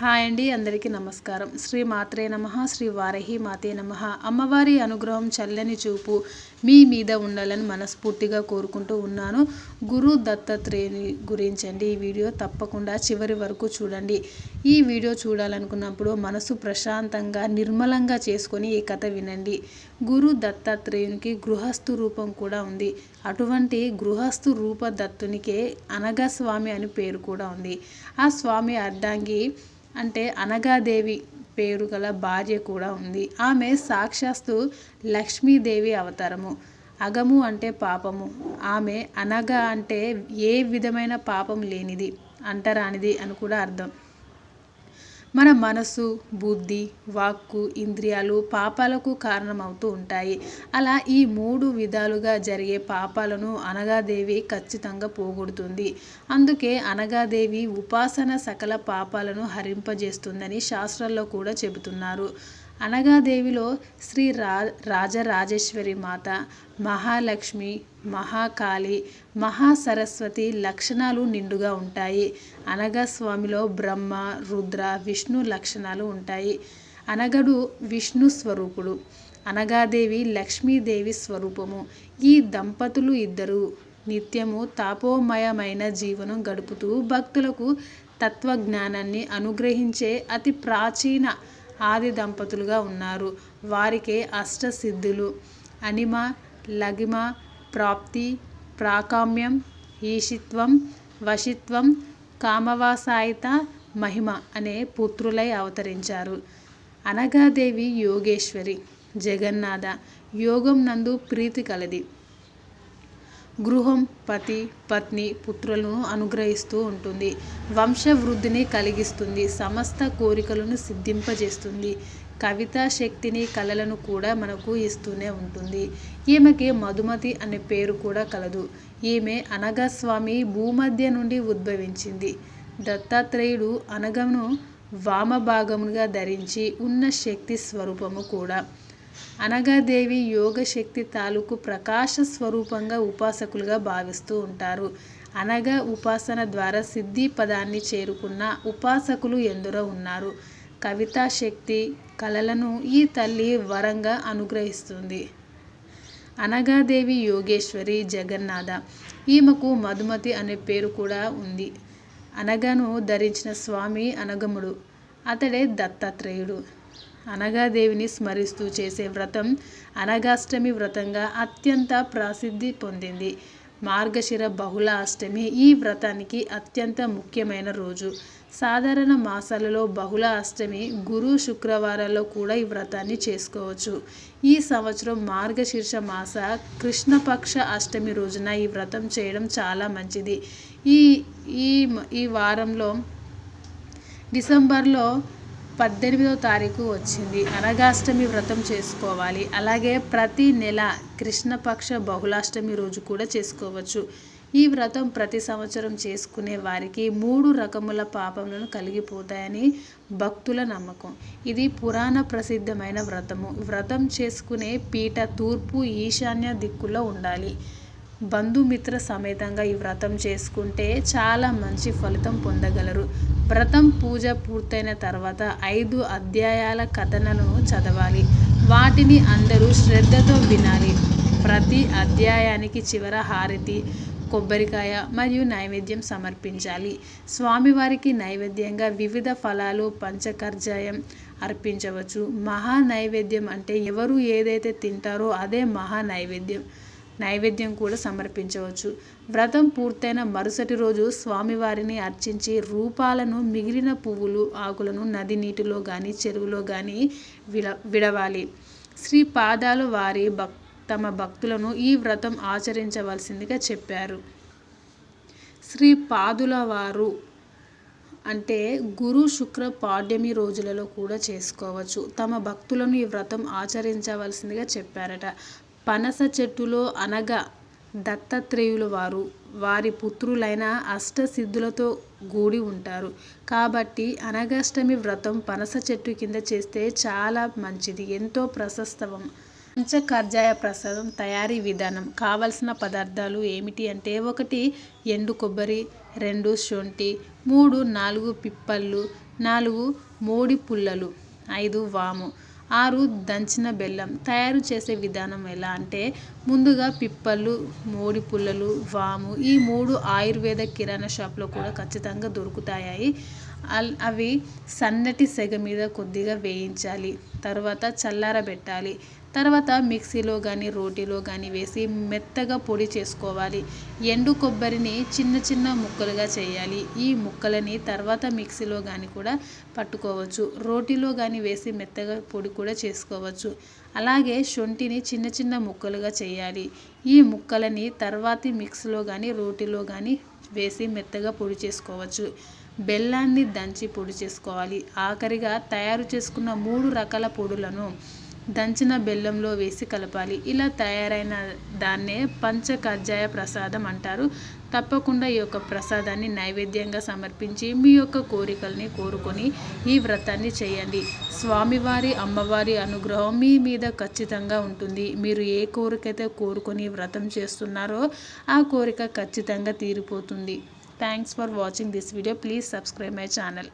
Hi అండి, అందరికీ నమస్కారం. శ్రీ మాత్రే నమః, శ్రీ వారాహి మాతే నమః. అమ్మవారి అనుగ్రహం, చల్లని చూపు మీ మీద ఉండాలని మనస్ఫూర్తిగా కోరుకుంటూ ఉన్నాను. గురు దత్తాత్రేయుని గురించండి ఈ వీడియో. తప్పకుండా చివరి వరకు చూడండి. ఈ వీడియో చూడాలనుకున్నప్పుడు మనసు ప్రశాంతంగా నిర్మలంగా చేసుకొని ఈ కథ వినండి. గురు దత్తాత్రేయునికి గృహస్థు రూపం కూడా ఉంది. అటువంటి గృహస్థు రూప దత్తునికే అనగా స్వామి అని పేరు కూడా ఉంది. ఆ స్వామి అర్ధాంగి అంటే అనగాదేవి పేరు గల భార్య కూడా ఉంది. ఆమె సాక్షాత్తు లక్ష్మీదేవి అవతారము. అగము అంటే పాపము. ఆమె అనగ అంటే ఏ విధమైన పాపం లేనిది, అంటరానిది అని కూడా అర్థం. మన మనసు, బుద్ధి, వాక్కు, ఇంద్రియాలు పాపాలకు కారణమవుతూ ఉంటాయి. అలా ఈ 3 విధాలుగా జరిగే పాపాలను అనగాదేవి ఖచ్చితంగా పోగొడుతుంది. అందుకే అనగాదేవి ఉపాసన సకల పాపాలను హరింపజేస్తుందని శాస్త్రాల్లో కూడా చెబుతున్నారు. అనగాదేవిలో శ్రీ రాజరాజేశ్వరి మాత, మహాలక్ష్మి, మహాకాళి, మహాసరస్వతి లక్షణాలు నిండుగా ఉంటాయి. అనగా స్వామిలో బ్రహ్మ, రుద్ర, విష్ణు లక్షణాలు ఉంటాయి. అనగడు విష్ణు స్వరూపుడు, అనగాదేవి లక్ష్మీదేవి స్వరూపము. ఈ దంపతులు ఇద్దరు నిత్యము తాపోమయమైన జీవనం గడుపుతూ భక్తులకు తత్వజ్ఞానాన్ని అనుగ్రహించే అతి ప్రాచీన ఆది దంపతులుగా ఉన్నారు. వారికే అష్టసిద్ధులు అనిమ, లగిమ, ప్రాప్తి, ప్రాకామ్యం, ఈశిత్వం, వశిత్వం, కామవాసాయిత, మహిమ అనే పుత్రులై అవతరించారు. అనగాదేవి యోగేశ్వరి, జగన్నాథ యోగం నందు ప్రీతి కలది. గృహం, పతి, పత్ని, పుత్రులను అనుగ్రహిస్తూ ఉంటుంది. వంశవృద్ధిని కలిగిస్తుంది. సమస్త కోరికలను సిద్ధింపజేస్తుంది. కవితా శక్తిని, కళలను కూడా మనకు ఇస్తూనే ఉంటుంది. ఈమెకి మధుమతి అనే పేరు కూడా కలదు. ఈమె అనగాస్వామి భూమధ్య నుండి ఉద్భవించింది. దత్తాత్రేయుడు అనగను వామభాగముగా ధరించి ఉన్న శక్తి స్వరూపము కూడా. అనగాదేవి యోగశక్తి తాలూకు ప్రకాశ స్వరూపంగా ఉపాసకులుగా భావిస్తూ ఉంటారు. అనగా ఉపాసన ద్వారా సిద్ధి పదాన్ని చేరుకున్న ఉపాసకులు ఎందరో ఉన్నారు. కవితా శక్తి, కళలను ఈ తల్లి వరంగా అనుగ్రహిస్తుంది. అనగాదేవి యోగేశ్వరి, జగన్నాథ. ఈమెకు మధుమతి అనే పేరు కూడా ఉంది. అనగను ధరించిన స్వామి అనగముడు, అతడే దత్తాత్రేయుడు. అనగాదేవిని స్మరిస్తూ చేసే వ్రతం అనగాష్టమి వ్రతంగా అత్యంత ప్రసిద్ధి పొందింది. మార్గశిర బహుళ అష్టమి ఈ వ్రతానికి అత్యంత ముఖ్యమైన రోజు. సాధారణ మాసాలలో బహుళ అష్టమి, గురు, శుక్రవారాల్లో కూడా ఈ వ్రతాన్ని చేసుకోవచ్చు. ఈ సంవత్సరం మార్గశీర్ష మాస కృష్ణపక్ష అష్టమి రోజున ఈ వ్రతం చేయడం చాలా మంచిది. ఈ వారంలో డిసెంబర్లో 18వ తారీఖు వచ్చింది. అనగాష్టమి వ్రతం చేసుకోవాలి. అలాగే ప్రతి నెల కృష్ణపక్ష బహుళాష్టమి రోజు కూడా చేసుకోవచ్చు. ఈ వ్రతం ప్రతి సంవత్సరం చేసుకునే వారికి 3 రకముల పాపములను కలిగిపోతాయని భక్తుల నమ్మకం. ఇది పురాణ ప్రసిద్ధమైన వ్రతము. వ్రతం చేసుకునే పీట తూర్పు ఈశాన్య దిక్కులో ఉండాలి. బంధుమిత్ర సమేతంగా ఈ వ్రతం చేసుకుంటే చాలా మంచి ఫలితం పొందగలరు. వ్రతం పూజ పూర్తయిన తర్వాత 5 అధ్యాయాల కథలను చదవాలి. వాటిని అందరూ శ్రద్ధతో వినాలి. ప్రతి అధ్యాయానికి చివర హారతి, కొబ్బరికాయ మరియు నైవేద్యం సమర్పించాలి. స్వామివారికి నైవేద్యంగా వివిధ ఫలాలు, పంచకర్జాయం అర్పించవచ్చు. మహా నైవేద్యం అంటే ఎవరు ఏదైతే తింటారో అదే మహా నైవేద్యం కూడా సమర్పించవచ్చు. వ్రతం పూర్తయిన మరుసటి రోజు స్వామివారిని అర్చించి రూపాలను, మిగిలిన పువ్వులు, ఆకులను నది నీటిలో కానీ చెరువులో కానీ విడవాలి. శ్రీ పాదాలు వారి తమ భక్తులను ఈ వ్రతం ఆచరించవలసిందిగా చెప్పారు. శ్రీ పాదుల వారు అంటే గురు, శుక్ర, పాడ్యమి రోజులలో కూడా చేసుకోవచ్చు. తమ భక్తులను ఈ వ్రతం ఆచరించవలసిందిగా చెప్పారట. పనస చెట్టులో అనగా దత్తాత్రేయుల వారు వారి పుత్రులైన అష్టసిద్ధులతో కూడి ఉంటారు. కాబట్టి అనగాష్టమి వ్రతం పనస చెట్టు కింద చేస్తే చాలా మంచిది, ఎంతో ప్రశస్తం. పంచకర్జాయ ప్రసాదం తయారీ విధానం. కావలసిన పదార్థాలు ఏమిటి అంటే 1 ఎండు కొబ్బరి, 2 శొంఠి, 3-4 పిప్పళ్ళు, 4 మోడి పుల్లలు, 5 వాము, 6 దంచిన బెల్లం. తయారు చేసే విధానం ఎలా అంటే, ముందుగా పిప్పళ్ళు, మోడి పుల్లలు, వాము ఈ 3 ఆయుర్వేద కిరాణా షాప్లో కూడా ఖచ్చితంగా దొరుకుతాయి. అవి సన్నటి సెగ మీద కొద్దిగా వేయించాలి. తర్వాత చల్లారబెట్టాలి. తర్వాత మిక్సీలో కానీ రోటిలో కానీ వేసి మెత్తగా పొడి చేసుకోవాలి. ఎండు కొబ్బరిని చిన్న చిన్న ముక్కలుగా చేయాలి. ఈ ముక్కలని తర్వాత మిక్సీలో కానీ కూడా పట్టుకోవచ్చు. రోటిలో కానీ వేసి మెత్తగా పొడి కూడా చేసుకోవచ్చు. అలాగే శొంఠిని చిన్న చిన్న ముక్కలుగా చేయాలి. ఈ ముక్కలని తర్వాతి మిక్సీలో కానీ రోటిలో కానీ వేసి మెత్తగా పొడి చేసుకోవచ్చు. బెల్లాన్ని దంచి పొడి చేసుకోవాలి. ఆఖరిగా తయారు చేసుకున్న 3 రకాల పొడులను దంచిన బెల్లంలో వేసి కలపాలి. ఇలా తయారైన దాన్నే పంచకజ్జాయ ప్రసాదం అంటారు. తప్పకుండా ఈ యొక్క ప్రసాదాన్ని నైవేద్యంగా సమర్పించి మీ యొక్క కోరికల్ని కోరుకొని ఈ వ్రతాన్ని చేయండి. స్వామివారి అమ్మవారి అనుగ్రహం మీ మీద ఖచ్చితంగా ఉంటుంది. మీరు ఏ కోరికైతే కోరుకొని వ్రతం చేస్తున్నారో ఆ కోరిక ఖచ్చితంగా తీరిపోతుంది. Thanks for watching this video. Please subscribe my channel.